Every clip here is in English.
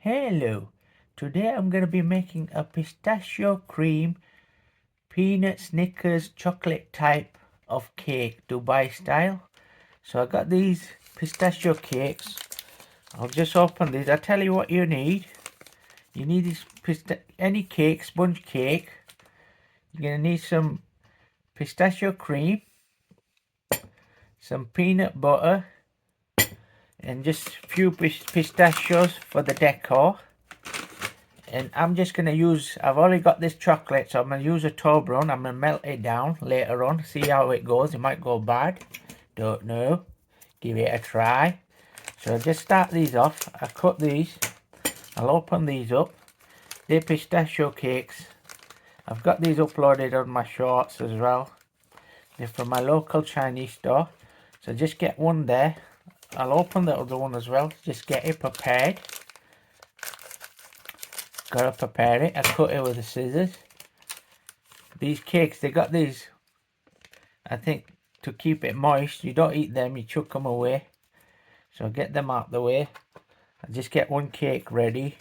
Hello, today I'm going to be making a pistachio cream peanut Snickers chocolate type of cake, Dubai style. So I got these pistachio cakes. I'll just open these. I'll tell you what you need. You need this any cake, sponge cake. You're going to need some pistachio cream, some peanut butter, and just a few pistachios for the decor. And I'm just going to use, I've already got this chocolate, so I'm going to use a Toblerone. I'm going to melt it down later on, see how it goes. It might go bad, don't know. Give it a try. So just start these off. I cut these. I'll open these up. They're pistachio cakes. I've got these uploaded on my shorts as well. They're from my local Chinese store. So just get one there. I'll open the other one as well. Just get it prepared. Gotta prepare it. I cut it with the scissors. These cakes, they got these, I think, to keep it moist. You don't eat them, you chuck them away. So get them out the way. I just get one cake ready.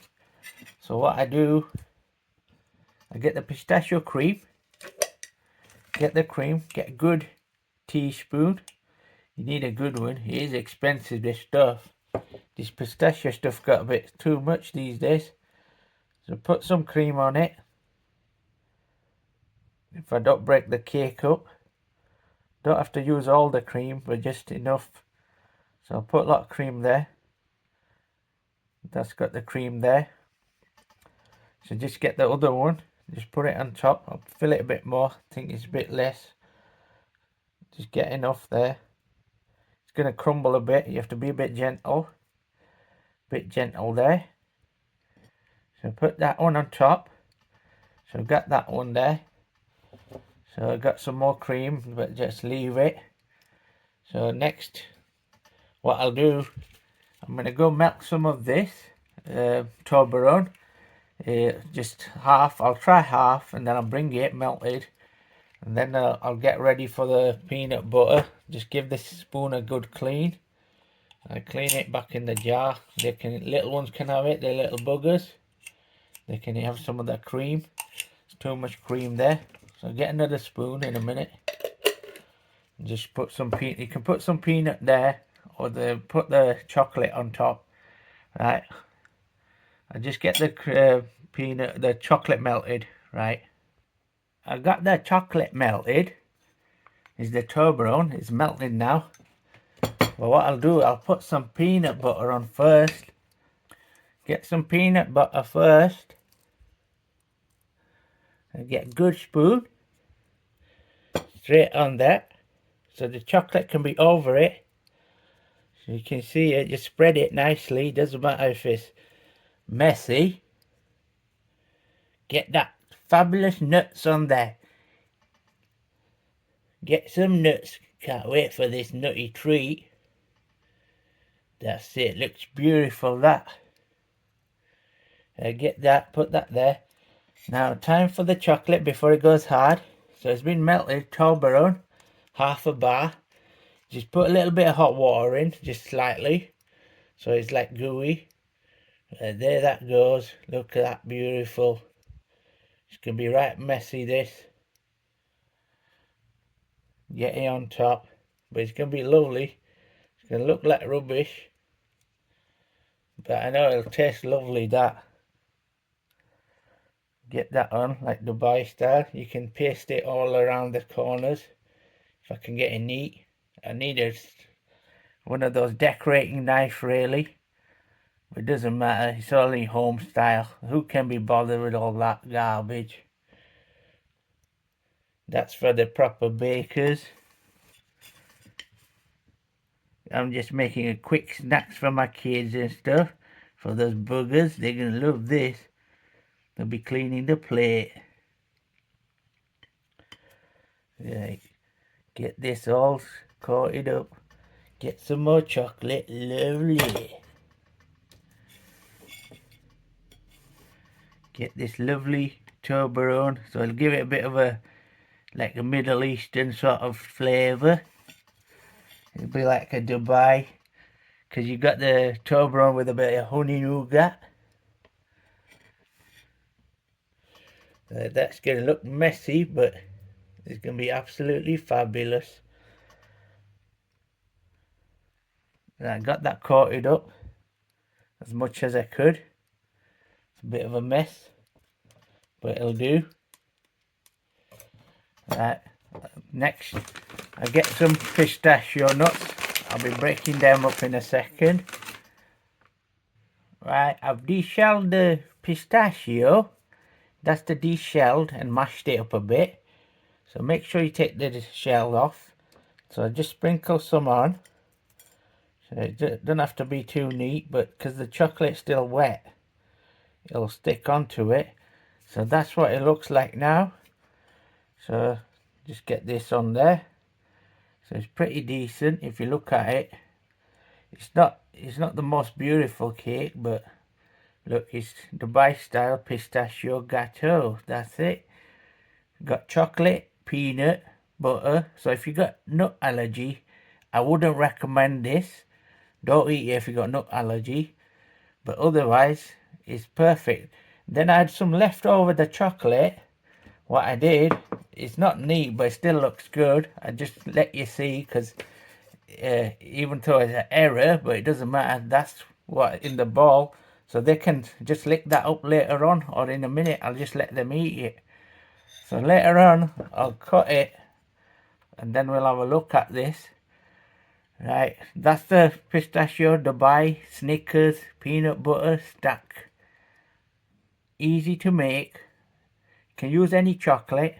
So what I do, I get the pistachio cream. Get the cream, get a good teaspoon. You need a good one. It is expensive, this stuff. This pistachio stuff got a bit too much these days. So put some cream on it. If I don't break the cake up. Don't have to use all the cream, but just enough. So I'll put a lot of cream there. That's got the cream there. So just get the other one. Just put it on top. I'll fill it a bit more. I think it's a bit less. Just get enough there. It's going to crumble a bit. You have to be a bit gentle. Bit gentle there. So put that one on top. So I've got that one there. So I've got some more cream, but just leave it. So next, what I'll do, I'm going to go melt some of this Toblerone. Just half. I'll try half, and then I'll bring it melted. And then I'll get ready for the peanut butter. Just give this spoon a good clean. I clean it back in the jar. Little ones can have it, they're little buggers. They can have some of that cream. It's too much cream there. So get another spoon in a minute. And just put some peanut. You can put some peanut there, or put the chocolate on top. Right. I just get the chocolate melted. Right. I got the chocolate melted. Is the Toblerone. It's melted now. Well, what I'll do, I'll put some peanut butter on first. Get some peanut butter first. And get a good spoon. Straight on that. So the chocolate can be over it. So you can see it. Just spread it nicely. Doesn't matter if it's messy. Get that fabulous nuts on there. Get some nuts. Can't wait for this nutty treat. That's it. Looks beautiful, that. Get that. Put that there. Now, time for the chocolate before it goes hard. So it's been melted. Toblerone. Half a bar. Just put a little bit of hot water in. Just slightly. So it's like gooey. There that goes. Look at that. Beautiful. It's going to be right messy, this. Get it on top. But it's going to be lovely. It's going to look like rubbish. But I know it'll taste lovely, that. Get that on, like Dubai style. You can paste it all around the corners. If I can get it neat. I need one of those decorating knife, really. But it doesn't matter. It's only home style. Who can be bothered with all that garbage? That's for the proper bakers. I'm just making a quick snacks for my kids and stuff. For those buggers, they're going to love this. They'll be cleaning the plate. Right. Get this all coated up. Get some more chocolate. Lovely. Get this lovely Toblerone. So I'll give it a bit of a, like a Middle Eastern sort of flavour. It'll be like a Dubai. Because you got the Toblerone with a bit of honey nougat. That's going to look messy, but it's going to be absolutely fabulous. And I got that coated up as much as I could. It's a bit of a mess, but it'll do. Right, next I get some pistachio nuts. I'll be breaking them up in a second. Right, I've deshelled the pistachio. That's the deshelled and mashed it up a bit. So make sure you take the shell off. So I just sprinkle some on. So it doesn't have to be too neat, but because the chocolate's still wet, it'll stick onto it. So that's what it looks like now. So just get this on there. So it's pretty decent if you look at it. It's not the most beautiful cake, but look, it's Dubai style pistachio gâteau. That's it. Got chocolate, peanut, butter. So if you got nut allergy, I wouldn't recommend this. Don't eat it if you got nut allergy. But otherwise, it's perfect. Then I had some leftover the chocolate. What I did, it's not neat, but it still looks good. I just let you see, because even though it's an error, but it doesn't matter. That's what in the bowl. So they can just lick that up later on, or in a minute, I'll just let them eat it. So later on, I'll cut it, and then we'll have a look at this. Right, that's the pistachio Dubai Snickers peanut butter stack. Easy to make. Can use any chocolate.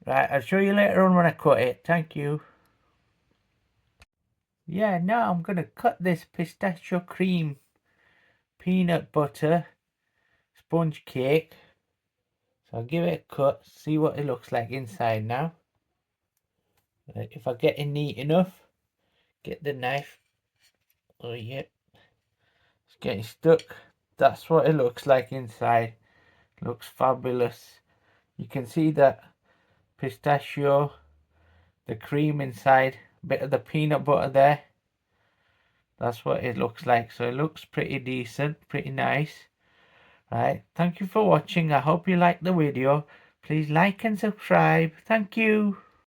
Right, I'll show you later on when I cut it. Thank you. Yeah, now I'm going to cut this pistachio cream peanut butter sponge cake. So I'll give it a cut, see what it looks like inside now. Right, if I get it neat enough, get the knife. Oh yeah, it's getting stuck. That's what it looks like inside. Looks fabulous. You can see that pistachio, the cream inside, bit of the peanut butter there. That's what it looks like. So it looks pretty decent, pretty nice. Right, thank you for watching. I hope you liked the video. Please like and subscribe. Thank you.